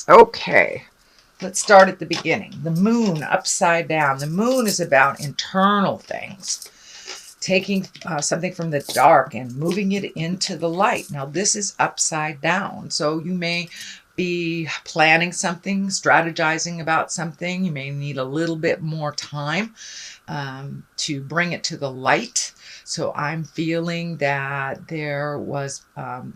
Okay, let's start at the beginning. The moon upside down. The moon is about internal things, taking something from the dark and moving it into the light. Now, this is upside down. So you may be planning something, strategizing about something. You may need a little bit more time to bring it to the light. So I'm feeling that there was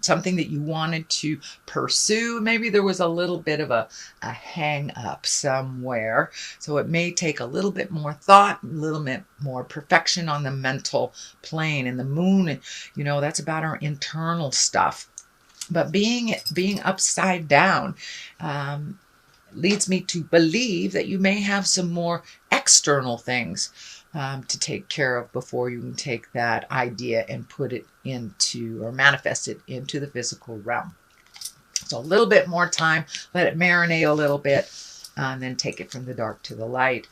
something that you wanted to pursue. Maybe there was a little bit of a hang up somewhere. So it may take a little bit more thought, a little bit more perfection on the mental plane. And the moon, that's about our internal stuff. But being upside down leads me to believe that you may have some more external things to take care of before you can take that idea and put it into or manifest it into the physical realm. So a little bit more time, let it marinate a little bit, and then take it from the dark to the light.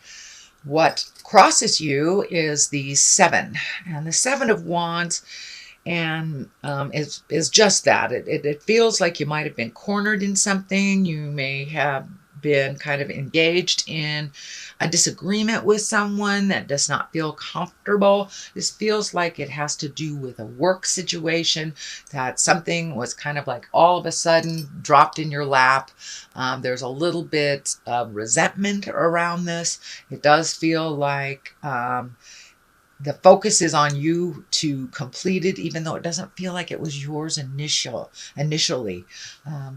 What crosses you is the 7, and the 7 of Wands, and is just that. It feels like you might have been cornered in something. You may have been kind of engaged in a disagreement with someone that does not feel comfortable. This feels like it has to do with a work situation, that something was kind of like all of a sudden dropped in your lap. There's a little bit of resentment around this. It does feel like the focus is on you to complete it, even though it doesn't feel like it was yours initially.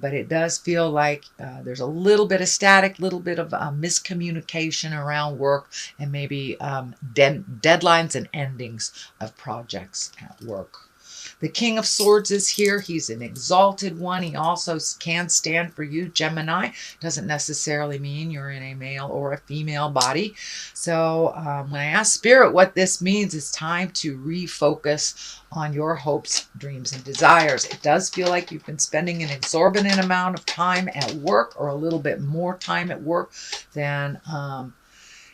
But it does feel like there's a little bit of static, little bit of miscommunication around work, and maybe deadlines and endings of projects at work. The King of Swords is here. He's an exalted one. He also can stand for you, Gemini. Doesn't necessarily mean you're in a male or a female body. So when I ask Spirit what this means, it's time to refocus on your hopes, dreams, and desires. It does feel like you've been spending an exorbitant amount of time at work, or a little bit more time at work than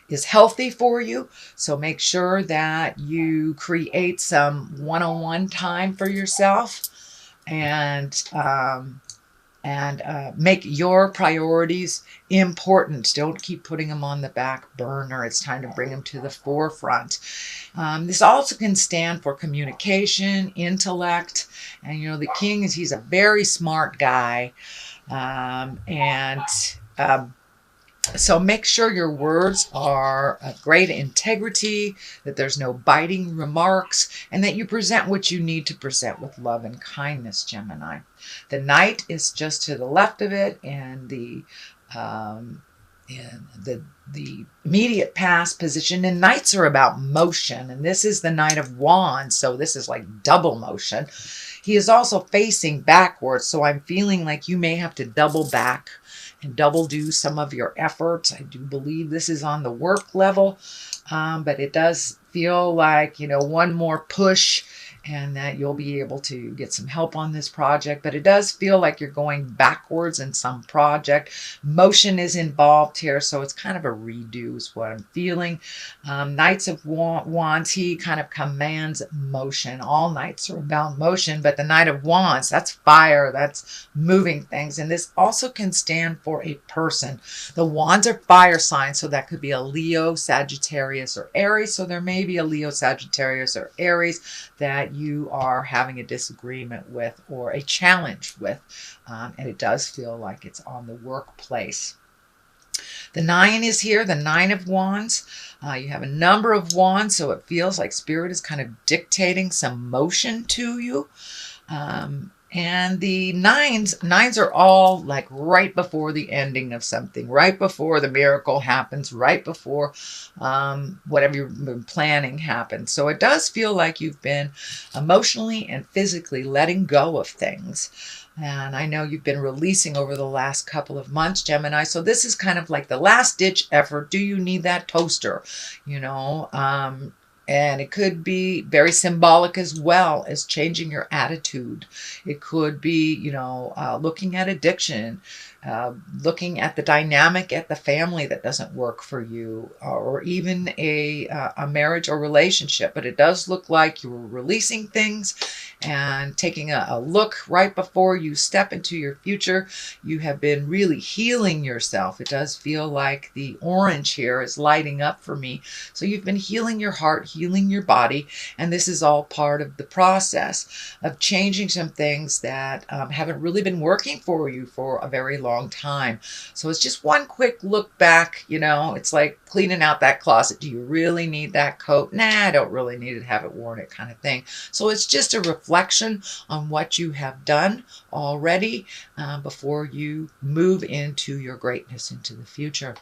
is healthy for you. So make sure that you create some one-on-one time for yourself, and make your priorities important. Don't keep putting them on the back burner. It's time to bring them to the forefront. This also can stand for communication, intellect, and the King he's a very smart guy, so make sure your words are of great integrity, that there's no biting remarks, and that you present what you need to present with love and kindness, Gemini. The Knight is just to the left of it, and the immediate past position. And Knights are about motion, and this is the Knight of Wands, so this is like double motion. He is also facing backwards, so I'm feeling like you may have to double back and double do some of your efforts. I do believe this is on the work level, but it does feel like, one more push, and that you'll be able to get some help on this project. But it does feel like you're going backwards in some project. Motion is involved here, so it's kind of a redo is what I'm feeling. Knights of Wands, he kind of commands motion. All knights are about motion, but the Knight of Wands, that's fire, that's moving things. And this also can stand for a person. The Wands are fire signs, so that could be a Leo, Sagittarius, or Aries. So there may be a Leo, Sagittarius, or Aries that you are having a disagreement with or a challenge with, and it does feel like it's on the workplace. The 9 is here, the 9 of Wands. You have a number of wands, so it feels like Spirit is kind of dictating some motion to you. And the nines are all like right before the ending of something, right before the miracle happens, right before whatever you've been planning happens. So it does feel like you've been emotionally and physically letting go of things. And I know you've been releasing over the last couple of months, Gemini. So this is kind of like the last ditch effort. Do you need that toaster? And it could be very symbolic as well as changing your attitude. It could be, looking at addiction, looking at the dynamic at the family that doesn't work for you, or even a marriage or relationship. But it does look like you're releasing things and taking a look right before you step into your future. You have been really healing yourself. It does feel like the orange here is lighting up for me. So you've been healing your heart, healing your body, and this is all part of the process of changing some things that haven't really been working for you for a very long time. So it's just one quick look back. It's like cleaning out that closet. Do you really need that coat? Nah, I don't really need it, have it worn it, kind of thing. So it's just a reflection on what you have done already before you move into your greatness into the future.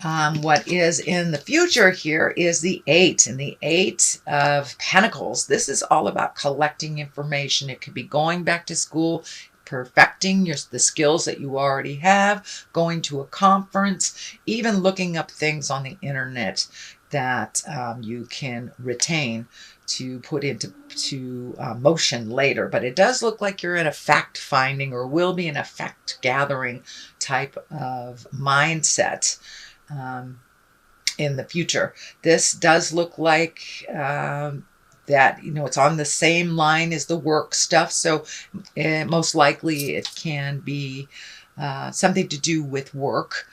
What is in the future here is the 8, and the 8 of Pentacles. This is all about collecting information. It could be going back to school, perfecting the skills that you already have, going to a conference, even looking up things on the internet that you can retain to put into motion later. But it does look like you're in a fact-finding, or will be in a fact-gathering type of mindset in the future. This does look like that, it's on the same line as the work stuff. So most likely it can be something to do with work,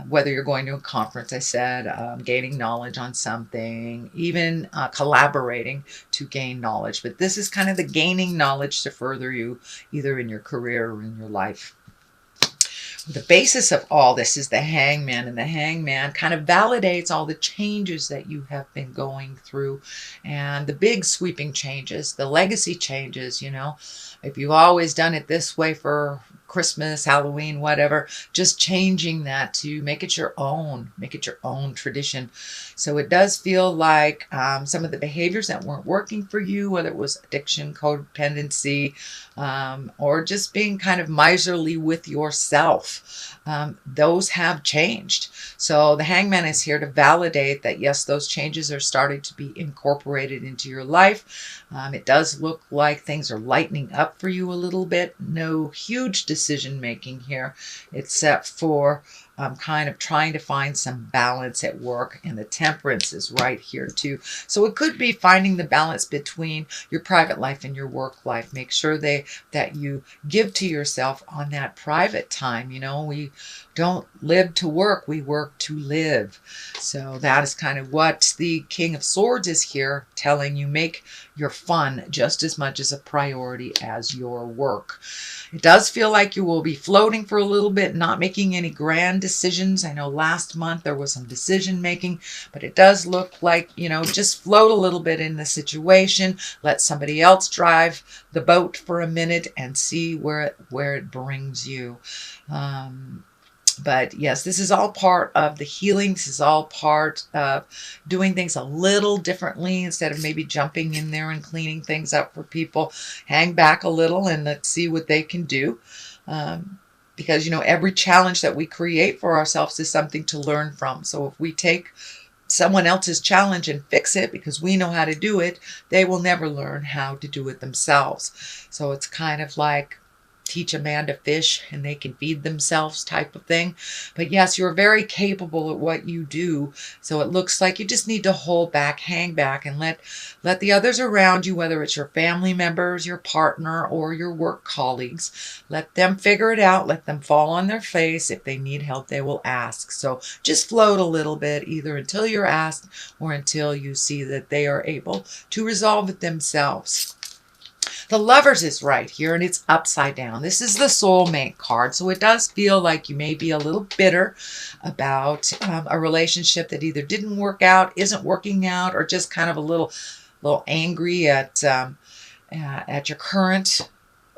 whether you're going to a conference, I said, gaining knowledge on something, even collaborating to gain knowledge. But this is kind of the gaining knowledge to further you either in your career or in your life. The basis of all this is the Hangman, and the Hangman kind of validates all the changes that you have been going through, and the big sweeping changes, the legacy changes. If you've always done it this way for Christmas, Halloween, whatever, just changing that to make it your own tradition. So it does feel like some of the behaviors that weren't working for you, whether it was addiction, codependency, or just being kind of miserly with yourself, those have changed. So the Hangman is here to validate that, yes, those changes are starting to be incorporated into your life. It does look like things are lightening up for you a little bit. No huge decision making here, except for kind of trying to find some balance at work, and the Temperance is right here too. So it could be finding the balance between your private life and your work life. Make sure that you give to yourself on that private time. We don't live to work, we work to live. So that is kind of what the King of Swords is here telling you. Make your fun just as much as a priority as your work. It does feel like you will be floating for a little bit, not making any grand decisions. I know last month there was some decision making, but it does look like, just float a little bit in the situation. Let somebody else drive the boat for a minute and see where it brings you. But yes, this is all part of the healing. This is all part of doing things a little differently. Instead of maybe jumping in there and cleaning things up for people, hang back a little and let's see what they can do. Because, every challenge that we create for ourselves is something to learn from. So if we take someone else's challenge and fix it because we know how to do it, they will never learn how to do it themselves. So it's kind of like teach a man to fish and they can feed themselves type of thing. But yes, you're very capable at what you do. So it looks like you just need to hold back, hang back, and let the others around you, whether it's your family members, your partner, or your work colleagues, let them figure it out. Let them fall on their face. If they need help, they will ask. So just float a little bit, either until you're asked or until you see that they are able to resolve it themselves. The Lovers is right here, and it's upside down. This is the soulmate card, so it does feel like you may be a little bitter about a relationship that either didn't work out, isn't working out, or just kind of a little angry at your current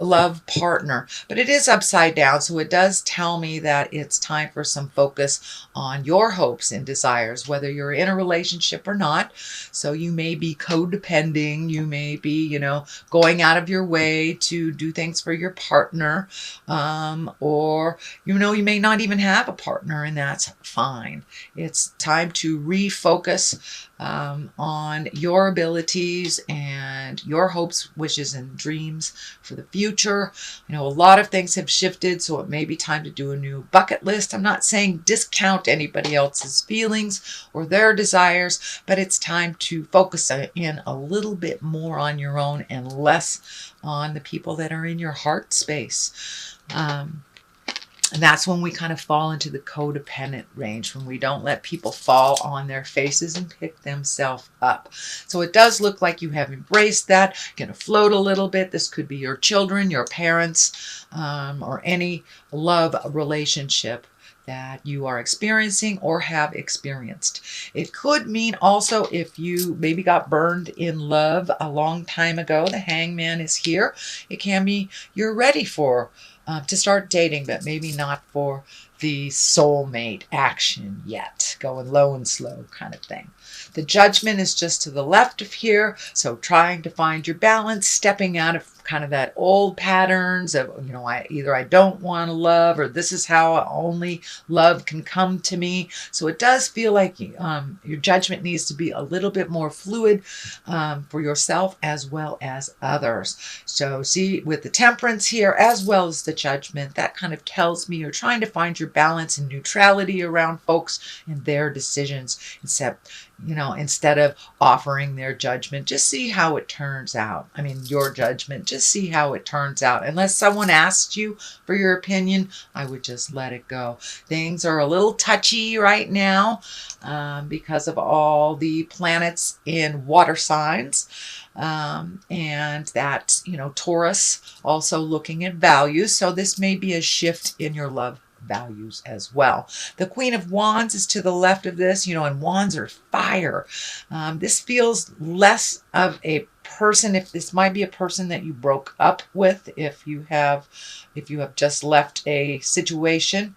love partner. But it is upside down, so it does tell me that it's time for some focus on your hopes and desires, whether you're in a relationship or not. So you may be codepending, you may be, going out of your way to do things for your partner, or, you may not even have a partner, and that's fine. It's time to refocus on your abilities and your hopes, wishes, and dreams for the future. future. A lot of things have shifted, so it may be time to do a new bucket list. I'm not saying discount anybody else's feelings or their desires, but it's time to focus in a little bit more on your own and less on the people that are in your heart space. And that's when we kind of fall into the codependent range, when we don't let people fall on their faces and pick themselves up. So it does look like you have embraced that. You're going to float a little bit. This could be your children, your parents, or any love relationship that you are experiencing or have experienced. It could mean also if you maybe got burned in love a long time ago, the hangman is here. It can be you're ready for to start dating, but maybe not for the soulmate action yet. Going low and slow kind of thing. The judgment is just to the left of here. So trying to find your balance, stepping out of kind of that old patterns of, I don't want to love, or this is how only love can come to me. So it does feel like your judgment needs to be a little bit more fluid for yourself as well as others. So see, with the temperance here as well as the judgment, that kind of tells me you're trying to find your balance and neutrality around folks and their decisions, instead of offering their judgment. Just see how it turns out. Your judgment, just see how it turns out. Unless someone asks you for your opinion, I would just let it go. Things are a little touchy right now because of all the planets in water signs. And that, Taurus also looking at values. So this may be a shift in your love values as well. The Queen of Wands is to the left of this, and wands are fire. This feels less of a person. If this might be a person that you broke up with, if you have just left a situation,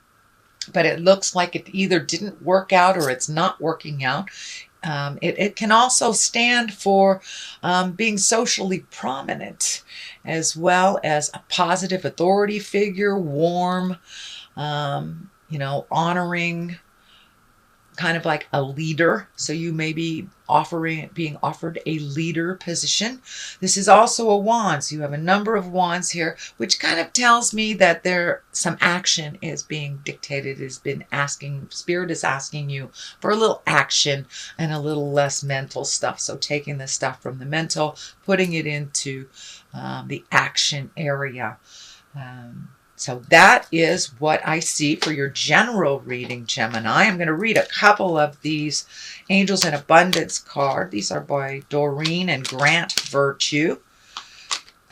but it looks like it either didn't work out or it's not working out. It can also stand for being socially prominent, as well as a positive authority figure, warm, honoring, kind of like a leader. So you may be being offered a leader position. This is also a wand. So you have a number of wands here, which kind of tells me that some action is being dictated, Spirit is asking you for a little action and a little less mental stuff. So taking the stuff from the mental, putting it into the action area. So that is what I see for your general reading, Gemini. I'm going to read a couple of these Angels in Abundance card. These are by Doreen and Grant Virtue.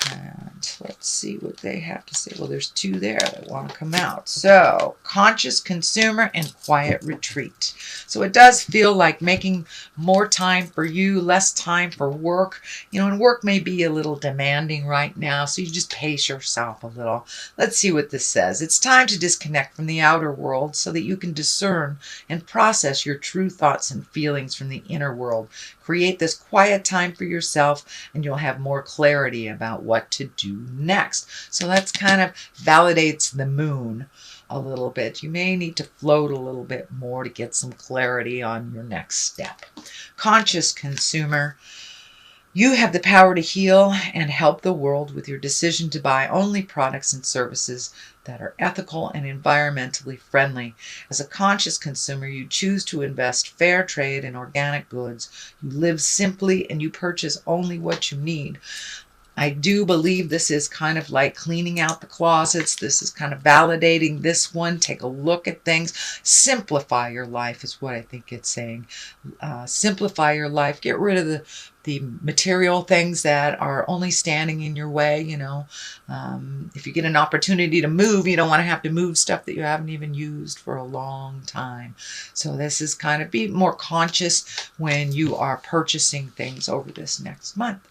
And let's see what they have to say. Well, there's two there that want to come out. So, conscious consumer and quiet retreat. So it does feel like making more time for you, less time for work. And work may be a little demanding right now, so you just pace yourself a little. Let's see what this says. It's time to disconnect from the outer world so that you can discern and process your true thoughts and feelings from the inner world. Create this quiet time for yourself, and you'll have more clarity about what to do next. So that's kind of validates the moon a little bit. You may need to float a little bit more to get some clarity on your next step. Conscious consumer, you have the power to heal and help the world with your decision to buy only products and services that are ethical and environmentally friendly. As a conscious consumer, you choose to invest fair trade in organic goods. You live simply and you purchase only what you need. I do believe this is kind of like cleaning out the closets. This is kind of validating this one. Take a look at things. Simplify your life is what I think it's saying. Simplify your life. Get rid of the material things that are only standing in your way. If you get an opportunity to move, you don't want to have to move stuff that you haven't even used for a long time. So this is kind of be more conscious when you are purchasing things over this next month.